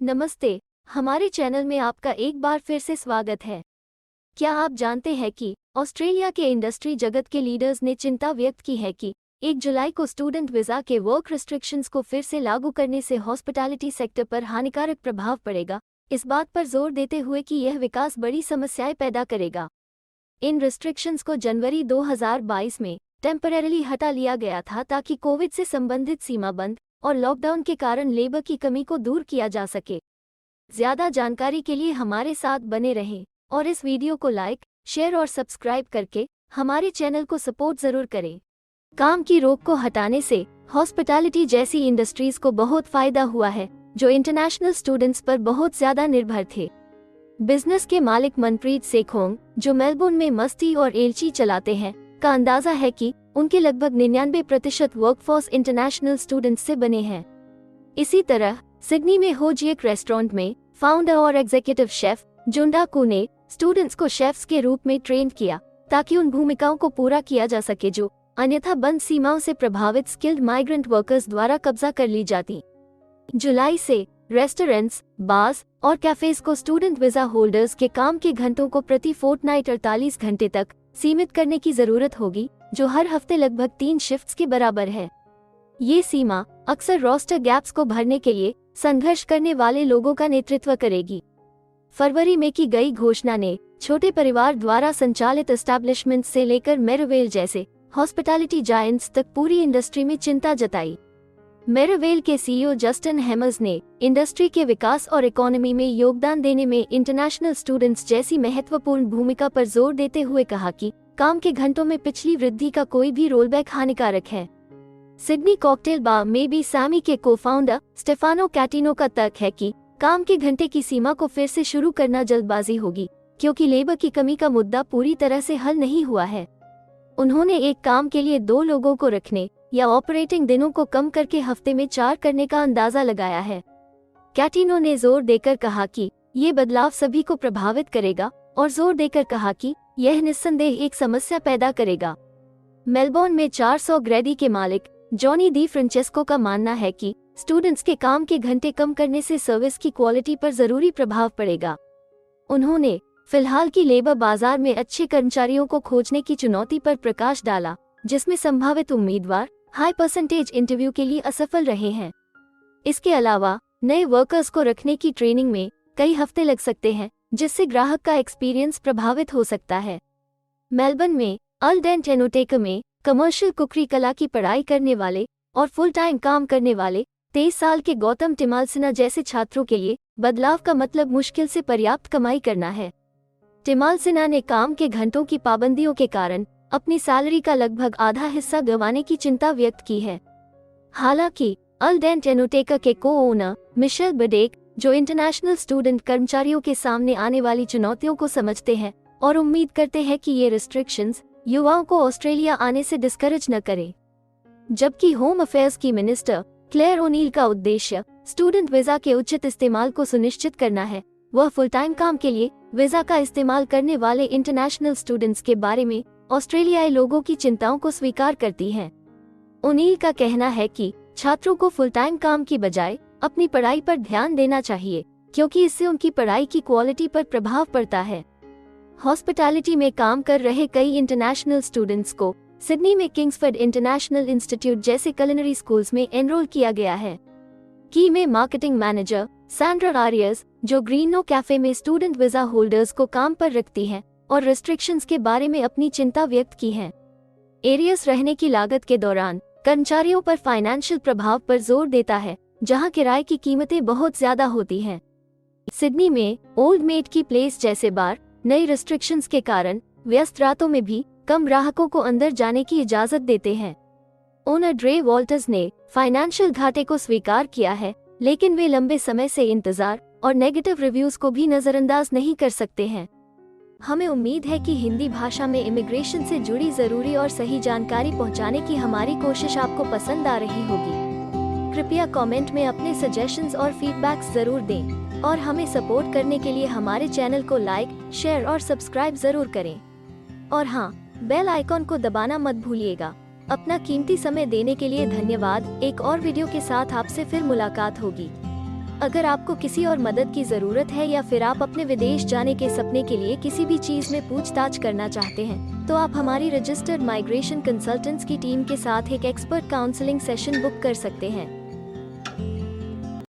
नमस्ते। हमारे चैनल में आपका एक बार फिर से स्वागत है। क्या आप जानते हैं कि ऑस्ट्रेलिया के इंडस्ट्री जगत के लीडर्स ने चिंता व्यक्त की है कि 1 जुलाई को स्टूडेंट वीज़ा के वर्क रिस्ट्रिक्शंस को फिर से लागू करने से हॉस्पिटैलिटी सेक्टर पर हानिकारक प्रभाव पड़ेगा, इस बात पर जोर देते हुए कि यह विकास बड़ी समस्याएं पैदा करेगा। इन रिस्ट्रिक्शंस को जनवरी 2022 में टेम्परेरली हटा लिया गया था ताकि कोविड से संबंधित सीमाबंद और लॉकडाउन के कारण लेबर की कमी को दूर किया जा सके। ज्यादा जानकारी के लिए हमारे साथ बने रहें और इस वीडियो को लाइक, शेयर और सब्सक्राइब करके हमारे चैनल को सपोर्ट जरूर करें। काम की रोक को हटाने से हॉस्पिटैलिटी जैसी इंडस्ट्रीज को बहुत फायदा हुआ है, जो इंटरनेशनल स्टूडेंट्स पर बहुत ज्यादा निर्भर थे। बिजनेस के मालिक मनप्रीत सेखोंग, जो मेलबोर्न में मस्ती और एलची चलाते हैं, का अंदाजा है कि उनके लगभग 99% वर्कफोर्स इंटरनेशनल स्टूडेंट्स से बने हैं। इसी तरह सिडनी में होजिएक रेस्टोरेंट में फाउंडर और एग्जीक्यूटिव शेफ जुंडा कू ने स्टूडेंट्स को शेफ्स के रूप में ट्रेन किया ताकि उन भूमिकाओं को पूरा किया जा सके जो अन्यथा बंद सीमाओं से प्रभावित स्किल्ड माइग्रेंट वर्कर्स द्वारा कब्जा कर ली जाती। जुलाई से रेस्टोरेंट्स, बार्स और कैफेज को स्टूडेंट वीजा होल्डर्स के काम के घंटों को प्रति फोर्टनाइट 48 घंटे तक सीमित करने की जरूरत होगी, जो हर हफ्ते लगभग 3 शिफ्ट्स के बराबर है। ये सीमा अक्सर रोस्टर गैप्स को भरने के लिए संघर्ष करने वाले लोगों का नेतृत्व करेगी। फरवरी में की गई घोषणा ने छोटे परिवार द्वारा संचालित एस्टैब्लिशमेंट से लेकर मेरिवेल जैसे हॉस्पिटैलिटी जायंट्स तक पूरी इंडस्ट्री में चिंता जताई। मेरिवेल के सीईओ जस्टिन हेमर्स ने इंडस्ट्री के विकास और इकोनॉमी में योगदान देने में इंटरनेशनल स्टूडेंट्स जैसी महत्वपूर्ण भूमिका पर जोर देते हुए कहा कि काम के घंटों में पिछली वृद्धि का कोई भी रोलबैक हानिकारक है। सिडनी कॉकटेल बार में भी सैमी के को-फाउंडर स्टेफानो कैटिनो का तर्क है कि काम के घंटे की सीमा को फिर से शुरू करना जल्दबाजी होगी, क्योंकि लेबर की कमी का मुद्दा पूरी तरह से हल नहीं हुआ है। उन्होंने एक काम के लिए 2 लोगों को रखने या ऑपरेटिंग दिनों को कम करके हफ्ते में 4 करने का अंदाजा लगाया है। कैटिनो ने जोर देकर कहा कि ये बदलाव सभी को प्रभावित करेगा और जोर देकर कहा कि यह निस्संदेह एक समस्या पैदा करेगा। मेलबोर्न में 400 ग्रेडी के मालिक जॉनी डी फ्रांचेस्को का मानना है कि स्टूडेंट्स के काम के घंटे कम करने से सर्विस की क्वालिटी पर जरूरी प्रभाव पड़ेगा। उन्होंने फिलहाल की लेबर बाजार में अच्छे कर्मचारियों को खोजने की चुनौती पर प्रकाश डाला, जिसमें संभावित उम्मीदवार हाई परसेंटेज इंटरव्यू के लिए असफल रहे हैं। इसके अलावा नए वर्कर्स को रखने की ट्रेनिंग में कई हफ्ते लग सकते हैं, जिससे ग्राहक का एक्सपीरियंस प्रभावित हो सकता है। मेलबर्न में अल्डेंट एनोटेका में कमर्शियल कुकरी कला की पढ़ाई करने वाले और फुल टाइम काम करने वाले 23 साल के गौतम टिमालसिना जैसे छात्रों के लिए बदलाव का मतलब मुश्किल से पर्याप्त कमाई करना है। टिमालसिना ने काम के घंटों की पाबंदियों के कारण अपनी सैलरी का लगभग आधा हिस्सा गंवाने की चिंता व्यक्त की है। हालांकि अल्डेंट एनोटेका के को-ओनर मिशेल बडेक, जो इंटरनेशनल स्टूडेंट कर्मचारियों के सामने आने वाली चुनौतियों को समझते हैं और उम्मीद करते हैं कि ये रिस्ट्रिक्शंस युवाओं को ऑस्ट्रेलिया आने से डिस्करेज न करें। जबकि होम अफेयर्स की मिनिस्टर क्लेयर ओनील का उद्देश्य स्टूडेंट वीजा के उचित इस्तेमाल को सुनिश्चित करना है, वह फुल टाइम काम के लिए वीजा का इस्तेमाल करने वाले इंटरनेशनल स्टूडेंट्स के बारे में ऑस्ट्रेलियाई लोगों की चिंताओं को स्वीकार करती है। ओनील का कहना है कि छात्रों को फुल टाइम काम की बजाय अपनी पढ़ाई पर ध्यान देना चाहिए, क्योंकि इससे उनकी पढ़ाई की क्वालिटी पर प्रभाव पड़ता है। हॉस्पिटैलिटी में काम कर रहे कई इंटरनेशनल स्टूडेंट्स को सिडनी में किंग्सफोर्ड इंटरनेशनल इंस्टीट्यूट जैसे कुलिनरी स्कूल्स में एनरोल किया गया है। की में मार्केटिंग मैनेजर सैंड्रा आरियस, जो ग्रीनो कैफे में स्टूडेंट वीजा होल्डर्स को काम पर रखती हैं और रिस्ट्रिक्शंस के बारे में अपनी चिंता व्यक्त की है। एरियस रहने की लागत के दौरान कर्मचारियों पर फाइनेंशियल प्रभाव पर जोर देता है, जहां किराए की कीमतें बहुत ज्यादा होती हैं। सिडनी में ओल्ड मेट की प्लेस जैसे बार नई रिस्ट्रिक्शंस के कारण व्यस्त रातों में भी कम ग्राहकों को अंदर जाने की इजाजत देते हैं। ओनर ड्रे वॉल्टर्स ने फाइनेंशियल घाटे को स्वीकार किया है, लेकिन वे लंबे समय से इंतजार और नेगेटिव रिव्यूज को भी नजरअंदाज नहीं कर सकते हैं। हमें उम्मीद है कि हिंदी भाषा में इमिग्रेशन से जुड़ी जरूरी और सही जानकारी पहुंचाने की हमारी कोशिश आपको पसंद आ रही होगी। कृपया कमेंट में अपने सजेशंस और फीडबैक्स जरूर दें और हमें सपोर्ट करने के लिए हमारे चैनल को लाइक, शेयर और सब्सक्राइब जरूर करें। और हाँ, बेल आइकॉन को दबाना मत भूलिएगा। अपना कीमती समय देने के लिए धन्यवाद। एक और वीडियो के साथ आपसे फिर मुलाकात होगी। अगर आपको किसी और मदद की ज़रूरत है या फिर आप अपने विदेश जाने के सपने के लिए किसी भी चीज़ में पूछताछ करना चाहते हैं, तो आप हमारी रजिस्टर्ड माइग्रेशन कंसल्टेंट्स की टीम के साथ एक एक्सपर्ट काउंसलिंग सेशन बुक कर सकते हैं।